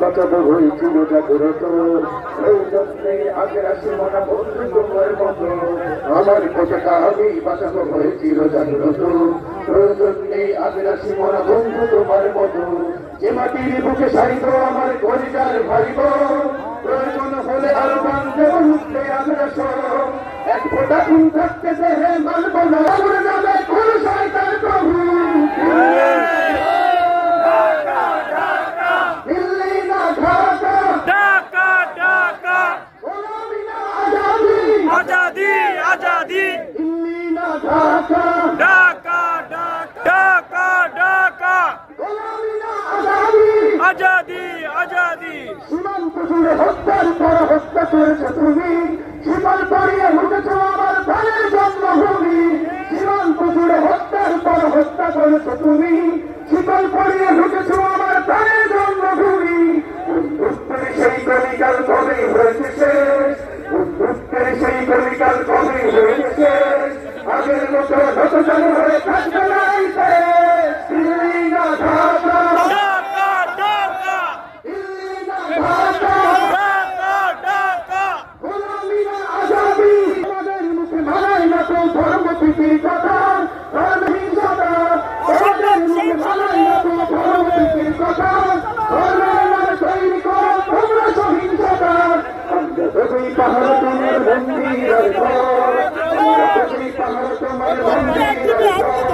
বাঁচাবো হয়েছিল জাগ্রত, এই জন্যে আগের আসি মনে বন্ধু তোমার মতো, আমার পতাকা আমি বাঁচাবো হয়েছিল জাগ্রত, প্রয়োজনে আগের আসি মনে বন্ধু তোমার মতো, যে মাটির বুকে সারিত আমার কলিজার ভাইব, প্রয়োজন হলে আরো বান্ধে উঠলে আগ্রাস, এক ফোঁটা খুন থাকতে দেহে মানব না যাবে কোন শয়তান প্রভু। आजादी आजादी ढाका ढाका ढाका ढाका आजादी आजादी সীমান্ত জুড়ে হত্যার পর হত্যা করেছে তুমি, সীমাল পড়িয়ে উঠেছ আমার প্রাণের জন্মভূমি, সীমান্ত জুড়ে হত্যার পর হত্যা করেছ তুমি, শীতল পড়িয়ে উঠেছ আমার প্রাণের জন্মভূমি, সেই কলিকাল কবে হয়েছে শেষ, সেই কলিকাল কবে হয়েছে শেষ, আগের মতো যত চালু হয়ে থাকবে নাই শেষ। দিল্লি না ঢাকা, ढाका ढाका দিল্লি না ঢাকা, ढाका ढाका গোলামি না আজাদি, আমাদের মুখে মানায় না তো ধর্মপ্রীতির কথা, ধর্মহিংসতা, আমাদের মুখে মানায় না তো ধর্মপ্রীতির কথা, ধর্মের নামে তৈরি করো তোমরা সহিংসতা, আমরা যতই পাহাড় তোমার মন্দিরের ঘর, আমরা যতই পাহাড় তোমার মন্দিরের ঘর,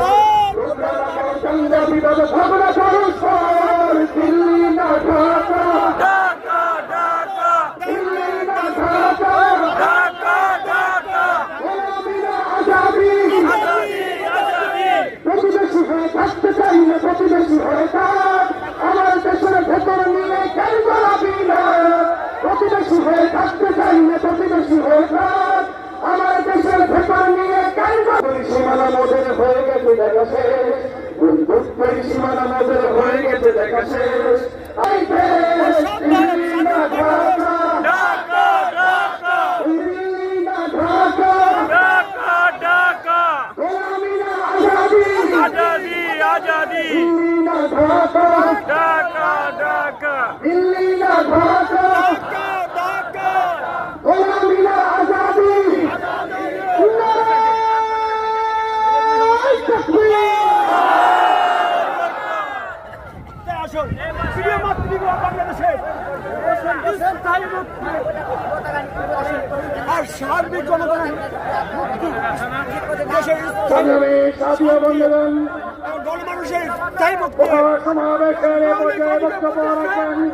তোমরা লাগাও দাঙ্গা বিবাদ ঝগড়া করো সর। দিল্লি না ঢাকা, ढाका ढाका দিল্লি না ঢাকা, ढाका ढाका গোলামি না আজাদি, आजादी आजादी প্রতিবেশী হয়ে থাকতে চাই না প্রতিবেশী হয়ে থাক, আমার দেশের ভেতর নিয়ে কেন গোলামি না, প্রতিবেশী হয়ে থাকতে চাই না প্রতিবেশী হয়ে থাক, আমার দেশের ভেতর নিয়ে কেন সীমানা মোদের হয়ে গেছে দেখা শেষ, বন্ধুত্বের সীমানা মোদের হয়ে গেছে দেখা শেষ, এই দেশ দিল্লি না ঢাকা, ढाका ढाका দিল্লি না ঢাকা, ढाका ढाका গোলামি না আজাদি, आजादी आजादी দিল্লি না ঢাকা, ढाका ढाका দিল্লি না ঢাকা, ढाका গোলামি না আজাদি, নারায়ে তাকবীর। আর সার্বিক জনগণের দেশের সংগ্রামী সাথী ও বন্ধুগণ, গণমানুষের স্থায়ী মুক্তি সমাবেশের এ পর্যায়ে বক্তব্য রাখবেন